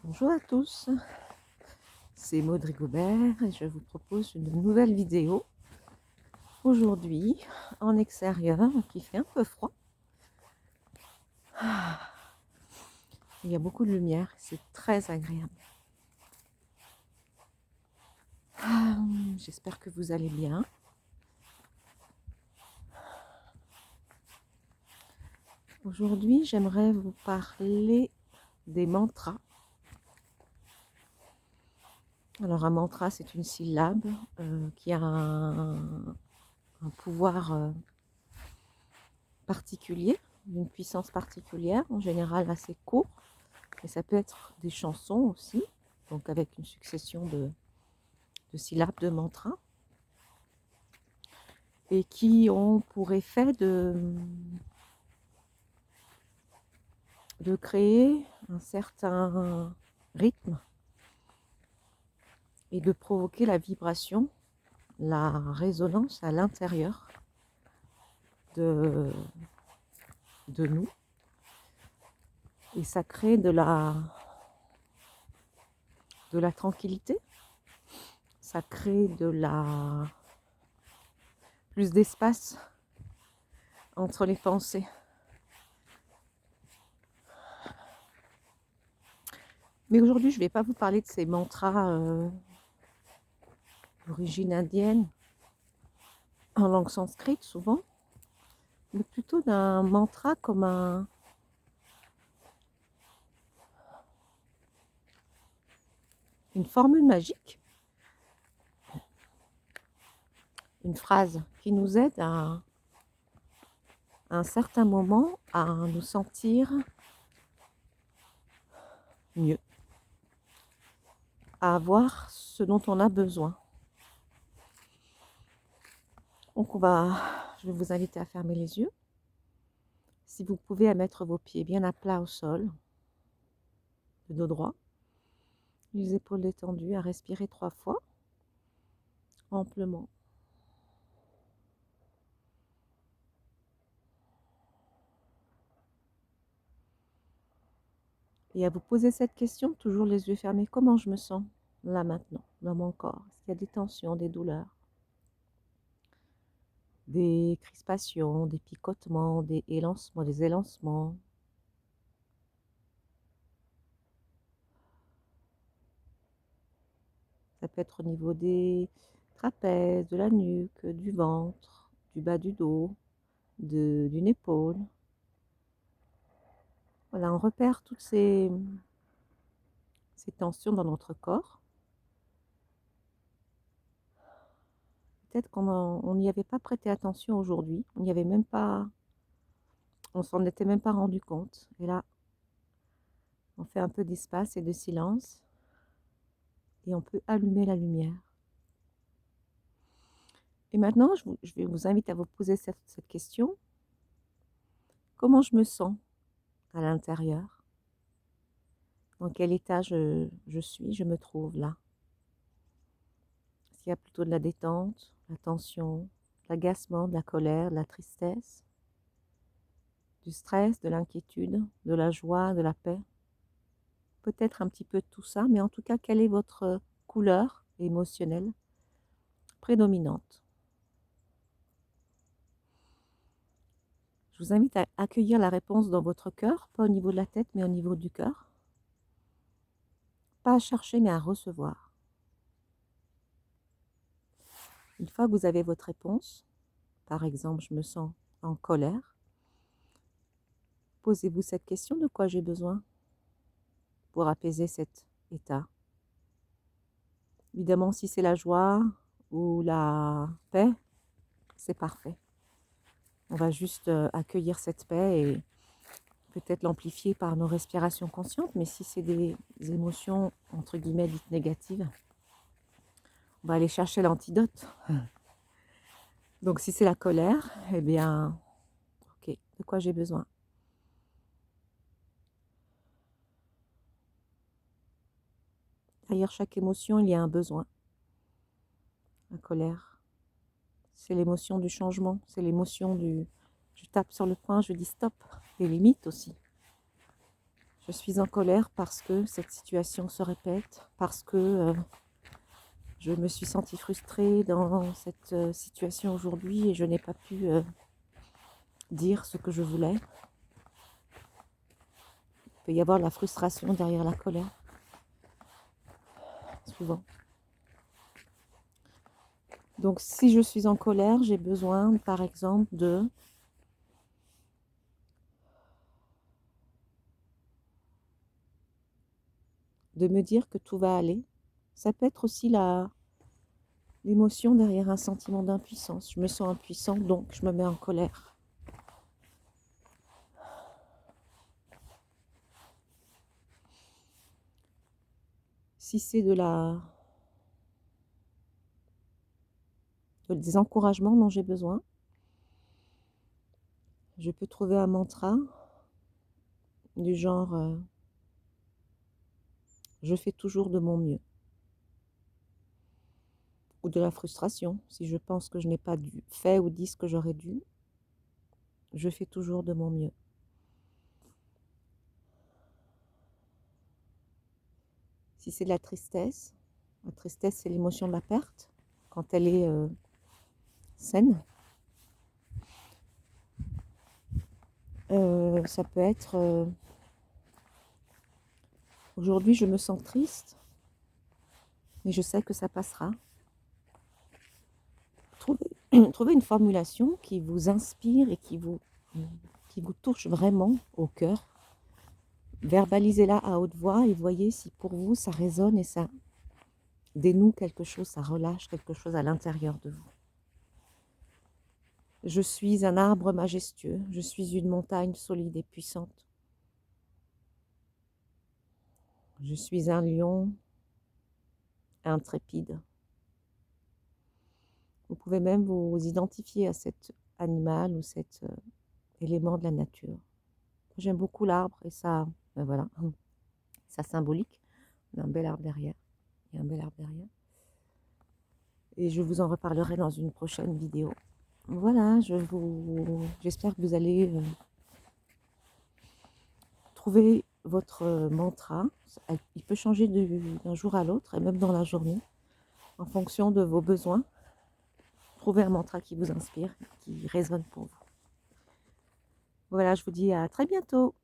Bonjour à tous, c'est Maud Rigobert et je vous propose une nouvelle vidéo aujourd'hui en extérieur qui fait un peu froid. Il y a beaucoup de lumière, c'est très agréable. J'espère que vous allez bien. Aujourd'hui, j'aimerais vous parler des mantras. Alors un mantra, c'est une syllabe qui a un pouvoir particulier, une puissance particulière, en général assez court, mais ça peut être des chansons aussi, donc avec une succession de syllabes de mantras, et qui ont pour effet de créer un certain rythme et de provoquer la vibration, la résonance à l'intérieur de nous. Et ça crée de la tranquillité, ça crée plus d'espace entre les pensées. Mais aujourd'hui, je ne vais pas vous parler de ces mantras d'origine indienne, en langue sanscrite souvent, mais plutôt d'un mantra comme une formule magique, une phrase qui nous aide à un certain moment à nous sentir mieux, à avoir ce dont on a besoin. Donc je vais vous inviter à fermer les yeux. Si vous pouvez, à mettre vos pieds bien à plat au sol, le dos droit, les épaules détendues, à respirer 3 fois, amplement. Et à vous poser cette question, toujours les yeux fermés, comment je me sens là maintenant, dans mon corps? Est-ce qu'il y a des tensions, des douleurs, des crispations, des picotements, des élancements, des élancements? Ça peut être au niveau des trapèzes, de la nuque, du ventre, du bas du dos, d'une épaule. Voilà, on repère toutes ces tensions dans notre corps. Peut-être qu'on n'y avait pas prêté attention aujourd'hui, on n'y avait même pas, on s'en était même pas rendu compte. Et là, on fait un peu d'espace et de silence et on peut allumer la lumière. Et maintenant, je vais vous inviter à vous poser cette question. Comment je me sens à l'intérieur? Dans quel état je suis, je me trouve là? Est-ce qu'il y a plutôt de la détente, la tension, de l'agacement, de la colère, de la tristesse, du stress, de l'inquiétude, de la joie, de la paix? Peut-être un petit peu de tout ça, mais en tout cas, quelle est votre couleur émotionnelle prédominante? Je vous invite à accueillir la réponse dans votre cœur, pas au niveau de la tête, mais au niveau du cœur. Pas à chercher, mais à recevoir. Une fois que vous avez votre réponse, par exemple, je me sens en colère, posez-vous cette question, de quoi j'ai besoin pour apaiser cet état? Évidemment, si c'est la joie ou la paix, c'est parfait. On va juste accueillir cette paix et peut-être l'amplifier par nos respirations conscientes, mais si c'est des émotions, entre guillemets, dites négatives, on va aller chercher l'antidote. Donc si c'est la colère, eh bien, ok, de quoi j'ai besoin? Derrière chaque émotion, il y a un besoin. La colère, c'est l'émotion du changement, c'est l'émotion du... Je tape sur le poing, je dis stop, les limites aussi. Je suis en colère parce que cette situation se répète, parce que je me suis sentie frustrée dans cette situation aujourd'hui et je n'ai pas pu dire ce que je voulais. Il peut y avoir de la frustration derrière la colère, souvent. Donc si je suis en colère, j'ai besoin, par exemple, de me dire que tout va aller. Ça peut être aussi l'émotion derrière un sentiment d'impuissance. Je me sens impuissante, donc je me mets en colère. Si c'est des encouragements dont j'ai besoin, je peux trouver un mantra du genre je fais toujours de mon mieux. Ou de la frustration, si je pense que je n'ai pas fait ou dit ce que j'aurais dû, je fais toujours de mon mieux. Si c'est de la tristesse c'est l'émotion de la perte, quand elle est saine. Ça peut être aujourd'hui je me sens triste, mais je sais que ça passera. Trouvez une formulation qui vous inspire et qui vous touche vraiment au cœur. Verbalisez-la à haute voix et voyez si pour vous ça résonne et ça dénoue quelque chose, ça relâche quelque chose à l'intérieur de vous. Je suis un arbre majestueux, je suis une montagne solide et puissante. Je suis un lion intrépide. Vous pouvez même vous identifier à cet animal ou cet élément de la nature. J'aime beaucoup l'arbre et ça, ben voilà, ça symbolique. Il y a un bel arbre derrière. Il y a un bel arbre derrière. Et je vous en reparlerai dans une prochaine vidéo. Voilà, j'espère que vous allez trouver votre mantra. Il peut changer d'un jour à l'autre et même dans la journée, en fonction de vos besoins. Trouvez un mantra qui vous inspire, qui résonne pour vous. Voilà, je vous dis à très bientôt.